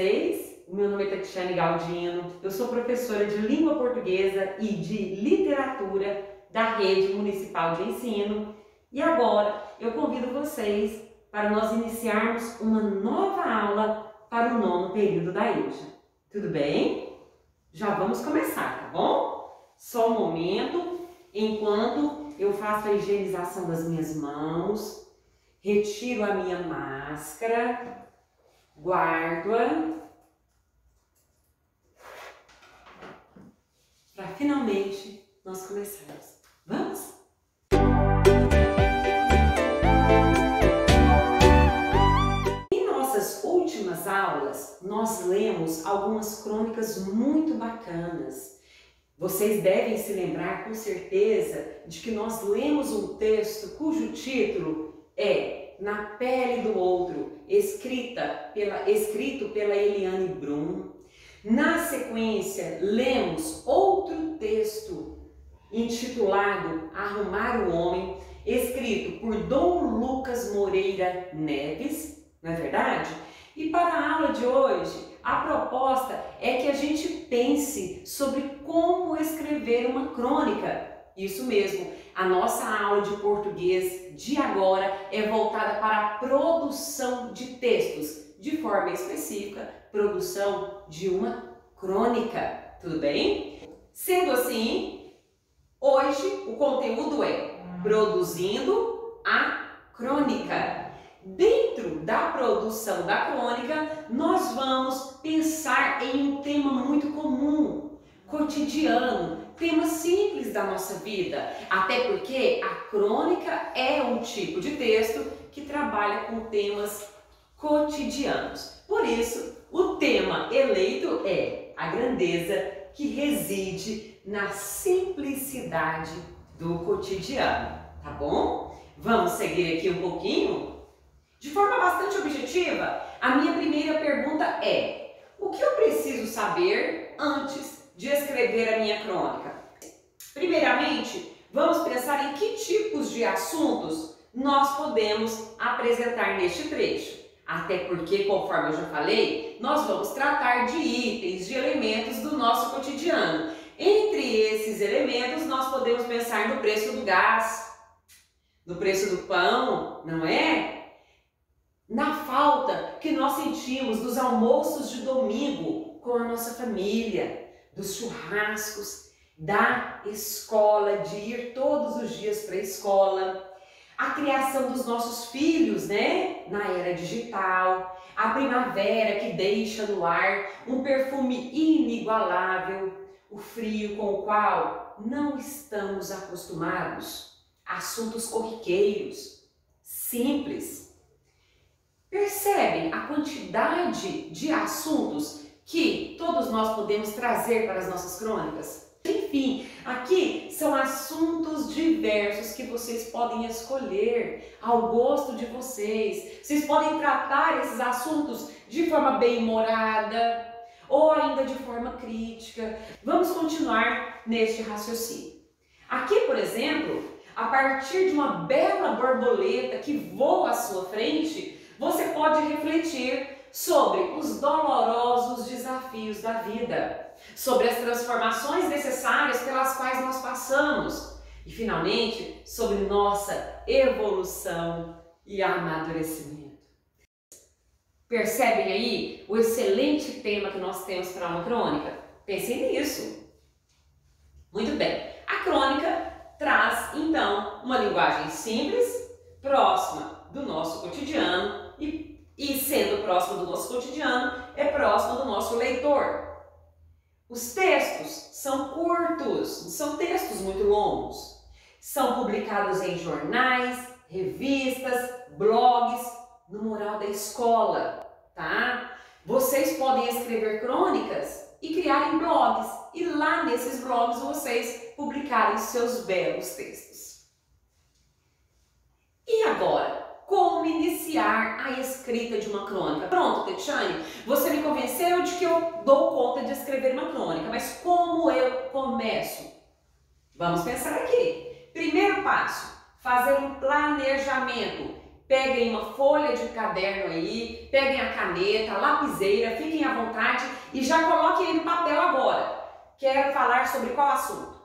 vocês? O meu nome é Tatiane Galdino, eu sou professora de Língua Portuguesa e de Literatura da Rede Municipal de Ensino e agora eu convido vocês para nós iniciarmos uma nova aula para o 9º período da EJA. Tudo bem? Já vamos começar, tá bom? Só um momento, enquanto eu faço a higienização das minhas mãos, retiro a minha máscara, guardo-a, para finalmente nós começarmos. Vamos? Em nossas últimas aulas, nós lemos algumas crônicas muito bacanas. Vocês devem se lembrar com certeza de que nós lemos um texto cujo título é Na Pele do Outro, escrito pela Eliane Brum. Na sequência, lemos outro texto intitulado Arrumar o Homem, escrito por Dom Lucas Moreira Neves, não é verdade? E para a aula de hoje, a proposta é que a gente pense sobre como escrever uma crônica. Isso mesmo, a nossa aula de português de agora é voltada para a produção de textos, de forma específica, produção de uma crônica, tudo bem? Sendo assim, hoje o conteúdo é Produzindo a Crônica. Dentro da produção da crônica, nós vamos pensar em um tema muito comum, cotidiano, tema simples da nossa vida, até porque a crônica é um tipo de texto que trabalha com temas cotidianos. Por isso, o tema eleito é a grandeza que reside na simplicidade do cotidiano, tá bom? Vamos seguir aqui um pouquinho? De forma bastante objetiva, a minha primeira pergunta é: o que eu preciso saber antes de escrever a minha crônica? Primeiramente, vamos pensar em que tipos de assuntos nós podemos apresentar neste trecho. Até porque, conforme eu já falei, nós vamos tratar de itens, de elementos do nosso cotidiano. Entre esses elementos, nós podemos pensar no preço do gás, no preço do pão, não é? Na falta que nós sentimos dos almoços de domingo com a nossa família, dos churrascos, da escola, de ir todos os dias para a escola, a criação dos nossos filhos, né, na era digital, a primavera que deixa no ar um perfume inigualável, o frio com o qual não estamos acostumados, assuntos corriqueiros, simples. Percebem a quantidade de assuntos que todos nós podemos trazer para as nossas crônicas? Enfim, aqui são assuntos diversos que vocês podem escolher ao gosto de vocês. Vocês podem tratar esses assuntos de forma bem-humorada ou ainda de forma crítica. Vamos continuar neste raciocínio. Aqui, por exemplo, a partir de uma bela borboleta que voa à sua frente, você pode refletir sobre os dolorosos desafios da vida, sobre as transformações necessárias pelas quais nós passamos e, finalmente, sobre nossa evolução e amadurecimento. Percebem aí o excelente tema que nós temos para uma crônica? Pensem nisso. Muito bem, a crônica traz, então, uma linguagem simples, próxima do nosso cotidiano e sendo próximo do nosso cotidiano, é próximo do nosso leitor. Os textos são curtos, não são textos muito longos. São publicados em jornais, revistas, blogs, no mural da escola, tá? Vocês podem escrever crônicas e criarem blogs, e lá nesses blogs vocês publicarem seus belos textos. E agora? Como iniciar a escrita de uma crônica? Pronto, Tatiane, você me convenceu de que eu dou conta de escrever uma crônica, mas como eu começo? Vamos pensar aqui. Primeiro passo, fazer um planejamento. peguem uma folha de caderno aí, peguem a caneta, a lapiseira, fiquem à vontade e já coloquem aí no papel agora. Quero falar sobre qual assunto?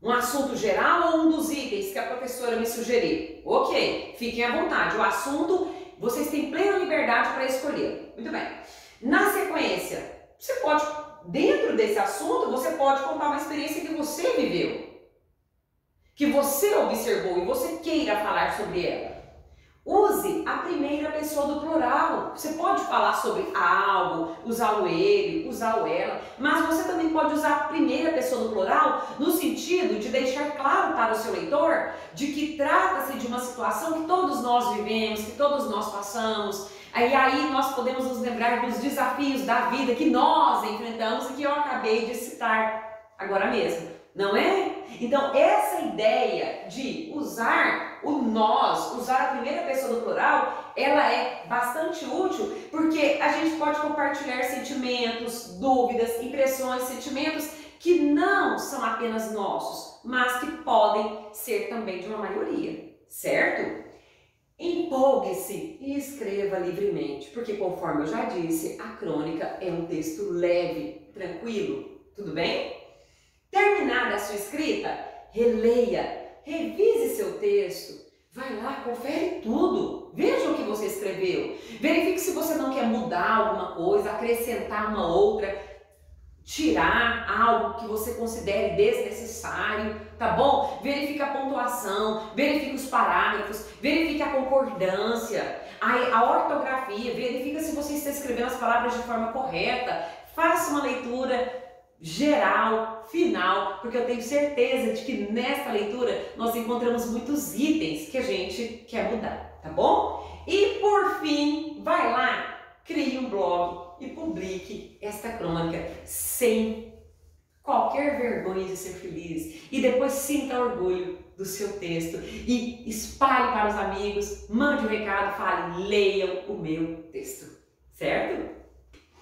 Um assunto geral ou um dos itens que a professora me sugeriu? Ok, fiquem à vontade. O assunto, vocês têm plena liberdade para escolher. Muito bem. Na sequência, você pode, dentro desse assunto, você pode contar uma experiência que você viveu, que você observou e você queira falar sobre ela. Use a primeira pessoa do plural. Você pode falar sobre algo, usar o ele, usar o ela, mas você também pode usar a primeira pessoa do plural no sentido de deixar claro para o seu leitor de que trata-se de uma situação que todos nós vivemos, que todos nós passamos. Aí nós podemos nos lembrar dos desafios da vida que nós enfrentamos e que eu acabei de citar agora mesmo, não é? Então, essa ideia de usar o nós, usar a primeira pessoa do plural, ela é bastante útil porque a gente pode compartilhar sentimentos, dúvidas, impressões, sentimentos que não são apenas nossos, mas que podem ser também de uma maioria, certo? Empolgue-se e escreva livremente, porque conforme eu já disse, a crônica é um texto leve, tranquilo, tudo bem? Terminada a sua escrita, releia, revise seu texto, vai lá, confere tudo, veja o que você escreveu, verifique se você não quer mudar alguma coisa, acrescentar uma outra, tirar algo que você considere desnecessário, tá bom? Verifique a pontuação, verifique os parágrafos, verifique a concordância, a ortografia, verifique se você está escrevendo as palavras de forma correta, faça uma leitura geral, final, porque eu tenho certeza de que nesta leitura nós encontramos muitos itens que a gente quer mudar, tá bom? E por fim, vai lá, crie um blog e publique esta crônica sem qualquer vergonha de ser feliz e depois sinta orgulho do seu texto e espalhe para os amigos, mande um recado, fale, leiam o meu texto, certo?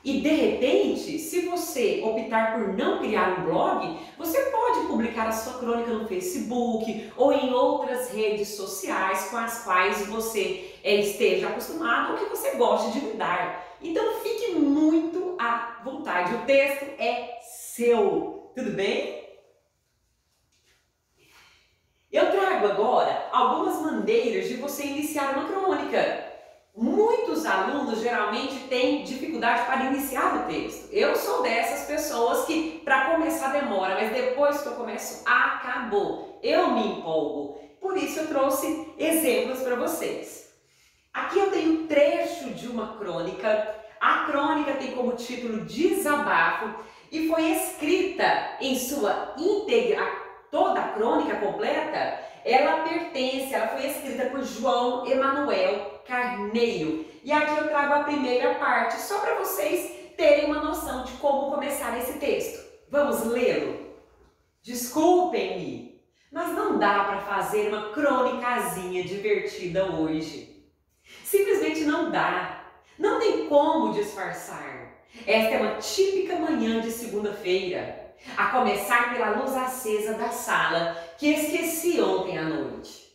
E de repente, se você optar por não criar um blog, você pode publicar a sua crônica no Facebook ou em outras redes sociais com as quais você esteja acostumado ou que você goste de lidar. Então fique muito à vontade, o texto é seu, tudo bem? Eu trago agora algumas maneiras de você iniciar uma crônica. Muitos alunos geralmente têm dificuldade para iniciar o texto. Eu sou dessas pessoas que para começar demora, mas depois que eu começo, acabou. Eu me empolgo. Por isso eu trouxe exemplos para vocês. Aqui eu tenho um trecho de uma crônica. A crônica tem como título Desabafo e foi escrita em sua íntegra, toda a crônica completa. Ela foi escrita por João Emanuel Carneiro. E aqui eu trago a primeira parte, só para vocês terem uma noção de como começar esse texto. Vamos lê-lo? Desculpem-me, mas não dá para fazer uma crônicazinha divertida hoje. Simplesmente não dá. Não tem como disfarçar. Esta é uma típica manhã de segunda-feira. A começar pela luz acesa da sala que esqueci ontem à noite.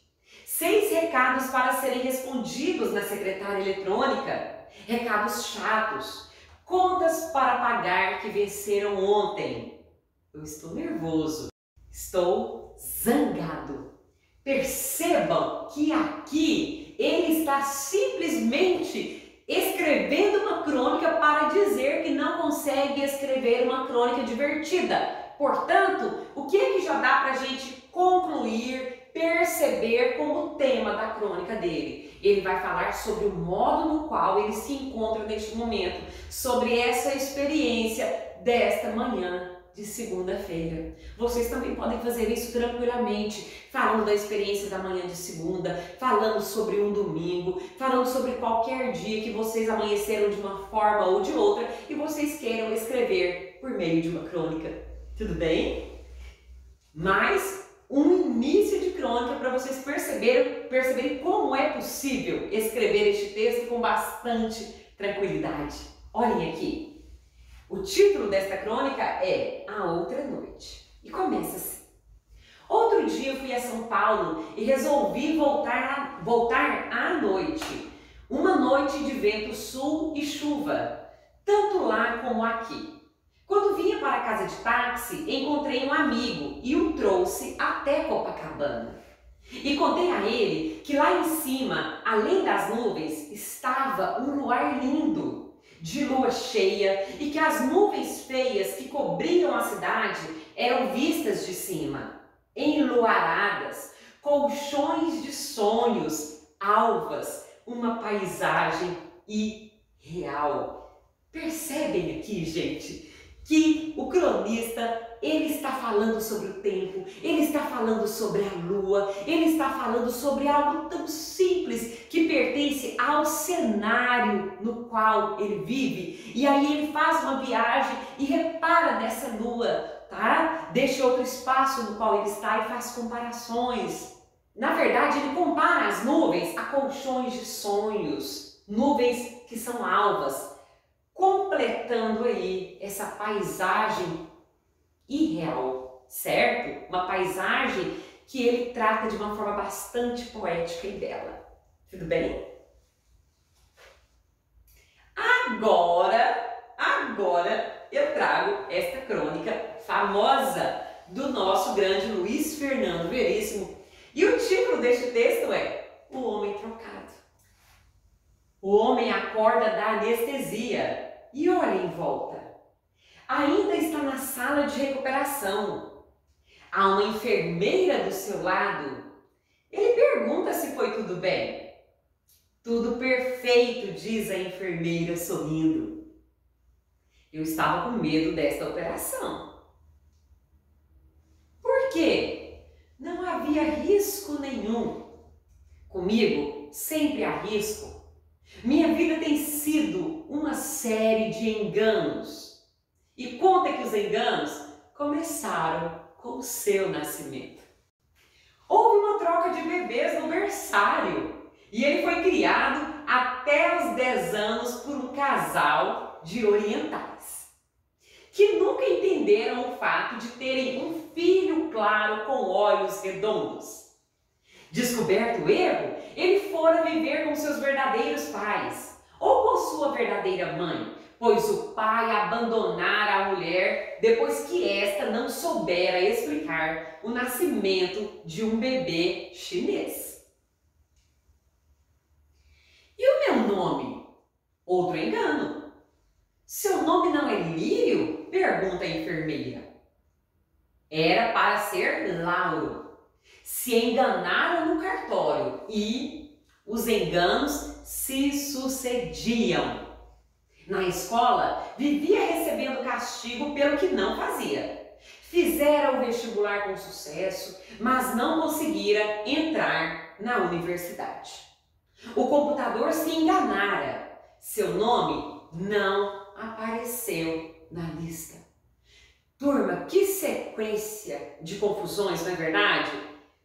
6 recados para serem respondidos na secretária eletrônica. Recados chatos. Contas para pagar que venceram ontem. Eu estou nervoso. Estou zangado. Percebam que aqui ele está simplesmente escrevendo uma crônica para dizer que não consegue escrever uma crônica divertida. Portanto, o que é que já dá para a gente concluir, perceber como tema da crônica dele? Ele vai falar sobre o modo no qual ele se encontra neste momento, sobre essa experiência desta manhã de segunda-feira. Vocês também podem fazer isso tranquilamente, falando da experiência da manhã de segunda, falando sobre um domingo, falando sobre qualquer dia que vocês amanheceram de uma forma ou de outra e vocês queiram escrever por meio de uma crônica. Tudo bem? Mas um início de crônica para vocês perceberem como é possível escrever este texto com bastante tranquilidade. Olhem aqui. O título desta crônica é A Outra Noite e começa assim. Outro dia eu fui a São Paulo e resolvi voltar voltar à noite. Uma noite de vento sul e chuva, tanto lá como aqui. Quando vinha para a casa de táxi, encontrei um amigo e o trouxe até Copacabana. E contei a ele que lá em cima, além das nuvens, estava um luar lindo, de lua cheia, e que as nuvens feias que cobriam a cidade eram vistas de cima, enluaradas, colchões de sonhos, alvas, uma paisagem irreal. Percebem aqui, gente, que o cronista, ele está falando sobre o tempo, ele está falando sobre a lua, ele está falando sobre algo tão simples que pertence ao cenário no qual ele vive. E aí ele faz uma viagem e repara nessa lua, tá? Deixa outro espaço no qual ele está e faz comparações. Na verdade, ele compara as nuvens a colchões de sonhos, nuvens que são alvas, completando aí essa paisagem irreal, certo? Uma paisagem que ele trata de uma forma bastante poética e bela. Tudo bem? Agora eu trago esta crônica famosa do nosso grande Luiz Fernando Veríssimo. E o título deste texto é O Homem Trocado. O homem acorda da anestesia e olha em volta. Ainda está na sala de recuperação. Há uma enfermeira do seu lado. Ele pergunta se foi tudo bem. Tudo perfeito, diz a enfermeira sorrindo. Eu estava com medo desta operação. Por quê? Não havia risco nenhum. Comigo sempre há risco. Minha vida tem sido uma série de enganos. E conta que os enganos começaram com o seu nascimento. Houve uma troca de bebês no berçário e ele foi criado até os 10 anos por um casal de orientais, que nunca entenderam o fato de terem um filho claro com olhos redondos. Descoberto o erro, ele fora viver com seus verdadeiros pais, ou com sua verdadeira mãe, pois o pai abandonara a mulher depois que esta não soubera explicar o nascimento de um bebê chinês. E o meu nome? Outro engano. Seu nome não é Lírio? Pergunta a enfermeira. Era para ser Lauro. Se enganaram no cartório e os enganos se sucediam. Na escola, vivia recebendo castigo pelo que não fazia. Fizera o vestibular com sucesso, mas não conseguira entrar na universidade. O computador se enganara. Seu nome não apareceu na lista. Turma, que sequência de confusões, não é verdade?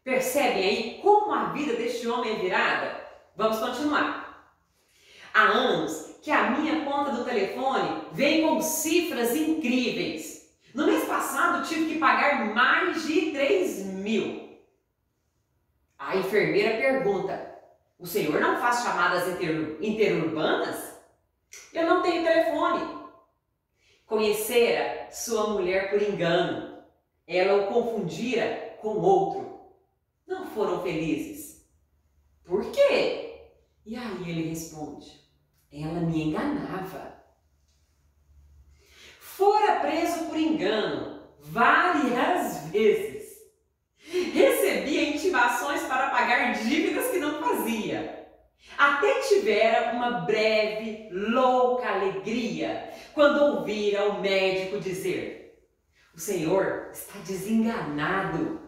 Percebem aí como a vida deste homem é virada? Vamos continuar. Há anos que a minha conta do telefone vem com cifras incríveis. No mês passado tive que pagar mais de 3.000. A enfermeira pergunta: o senhor não faz chamadas interurbanas? Eu não tenho telefone. Conhecera sua mulher por engano. Ela o confundira com outro. Não foram felizes. Por quê? E aí ele responde: ela me enganava. Fora preso por engano várias vezes. Recebia intimações para pagar dívidas que não fazia. Até tivera uma breve, louca alegria quando ouvira o médico dizer: o senhor está desenganado.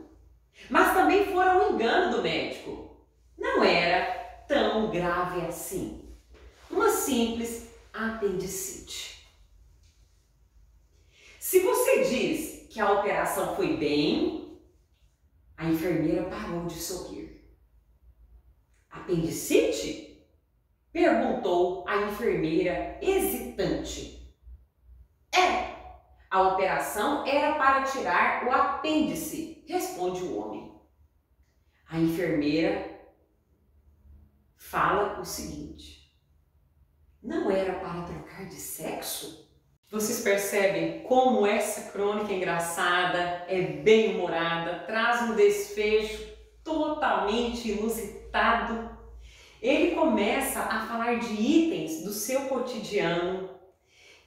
Mas também fora um engano do médico. Não era tão grave assim. Uma simples apendicite. Se você diz que a operação foi bem, a enfermeira parou de sorrir. Apendicite? Perguntou a enfermeira hesitante. É, a operação era para tirar o apêndice, responde o homem. A enfermeira fala o seguinte: não era para trocar de sexo? Vocês percebem como essa crônica é engraçada, é bem humorada, traz um desfecho totalmente inusitado. Ele começa a falar de itens do seu cotidiano,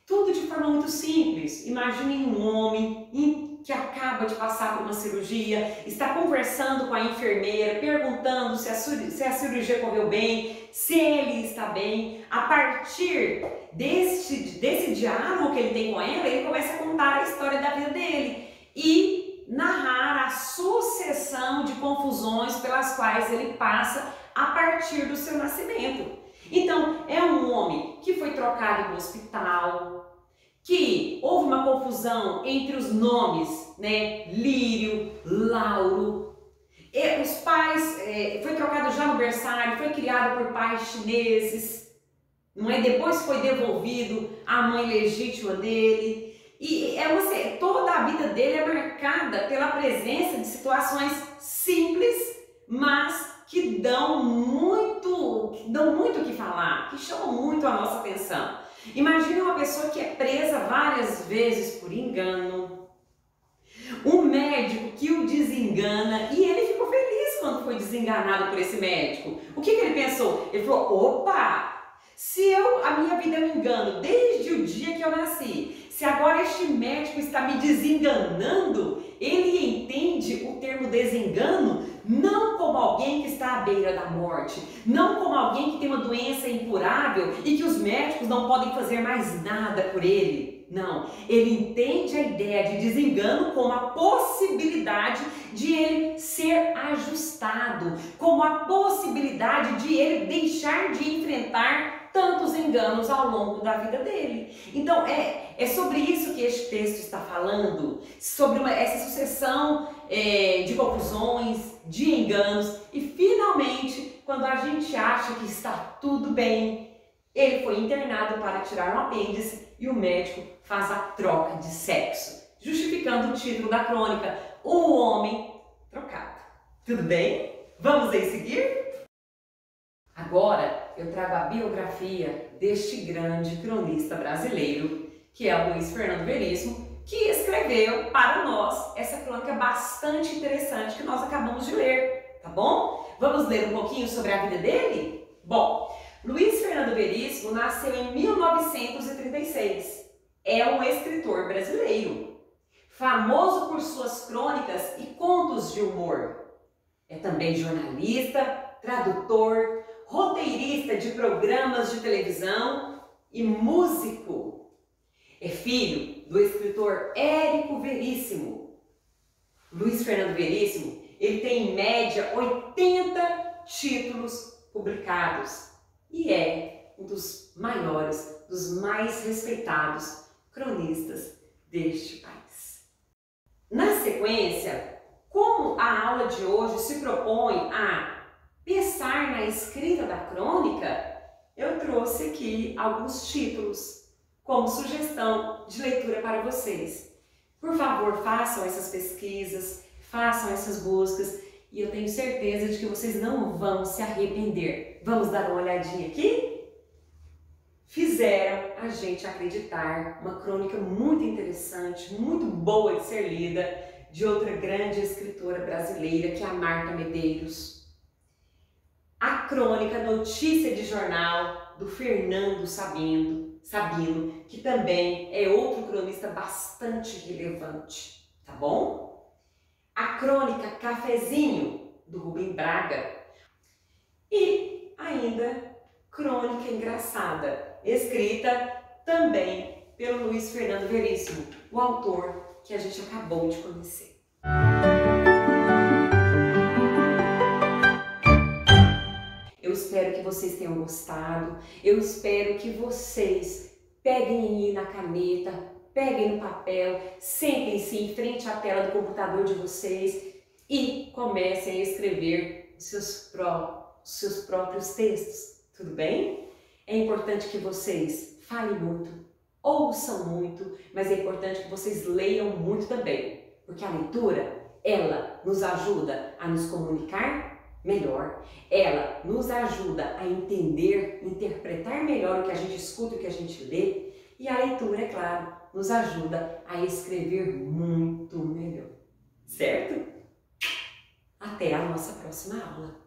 tudo de forma muito simples. Imaginem um homem que acaba de passar por uma cirurgia, está conversando com a enfermeira, perguntando se a cirurgia correu bem, se ele está bem. A partir desse diálogo que ele tem com ela, ele começa a contar a história da vida dele e narrar a sucessão de confusões pelas quais ele passa a partir do seu nascimento. Então, é um homem que foi trocado no hospital, que houve uma confusão entre os nomes, né? Lírio, Lauro. E os pais, foi trocado já no berçário, foi criado por pais chineses, não é? Depois foi devolvido à mãe legítima dele. E toda a vida dele é marcada pela presença de situações simples, mas que dão muito o que falar, que chamam muito a nossa atenção. Imagine uma pessoa que é presa várias vezes por engano, um médico que o desengana e ele ficou feliz quando foi desenganado por esse médico. O que ele pensou? Ele falou: opa, se a minha vida é um engano desde o dia que eu nasci, se agora este médico está me desenganando, ele entende o termo desengano não como alguém que está à beira da morte, não como alguém que tem uma doença incurável e que os médicos não podem fazer mais nada por ele. Não, ele entende a ideia de desengano como a possibilidade de ele ser ajustado, como a possibilidade de ele deixar de enfrentar tantos enganos ao longo da vida dele. Então é sobre isso que este texto está falando, sobre essa sucessão de confusões, de enganos, e finalmente, quando a gente acha que está tudo bem, ele foi internado para tirar um apêndice e o médico faz a troca de sexo, justificando o título da crônica: O Homem Trocado. Tudo bem? Vamos aí seguir? Agora eu trago a biografia deste grande cronista brasileiro, que é o Luiz Fernando Veríssimo, que escreveu para nós essa crônica bastante interessante que nós acabamos de ler, tá bom? Vamos ler um pouquinho sobre a vida dele? Bom, Luiz Fernando Veríssimo nasceu em 1936. É um escritor brasileiro, famoso por suas crônicas e contos de humor. É também jornalista, tradutor, roteirista de programas de televisão e músico. É filho do escritor Érico Veríssimo. Luiz Fernando Veríssimo, ele tem em média 80 títulos publicados e é um dos maiores, dos mais respeitados cronistas deste país. Na sequência, como a aula de hoje se propõe a pensar na escrita da crônica, eu trouxe aqui alguns títulos como sugestão de leitura para vocês. Por favor, façam essas pesquisas, façam essas buscas e eu tenho certeza de que vocês não vão se arrepender. Vamos dar uma olhadinha aqui? Fizeram a gente acreditar, uma crônica muito interessante, muito boa de ser lida, de outra grande escritora brasileira, que é a Marta Medeiros. A crônica Notícia de Jornal, do Fernando Sabino, que também é outro cronista bastante relevante, tá bom? A crônica Cafezinho, do Rubem Braga. E ainda Crônica Engraçada, escrita também pelo Luiz Fernando Veríssimo, o autor que a gente acabou de conhecer. Eu espero que vocês tenham gostado, eu espero que vocês peguem aí na caneta, peguem no papel, sentem-se em frente à tela do computador de vocês e comecem a escrever os seus próprios textos, tudo bem? É importante que vocês falem muito, ouçam muito, mas é importante que vocês leiam muito também, porque a leitura, ela nos ajuda a nos comunicar melhor, ela nos ajuda a entender, interpretar melhor o que a gente escuta e o que a gente lê, e a leitura, é claro, nos ajuda a escrever muito melhor, certo? Até a nossa próxima aula!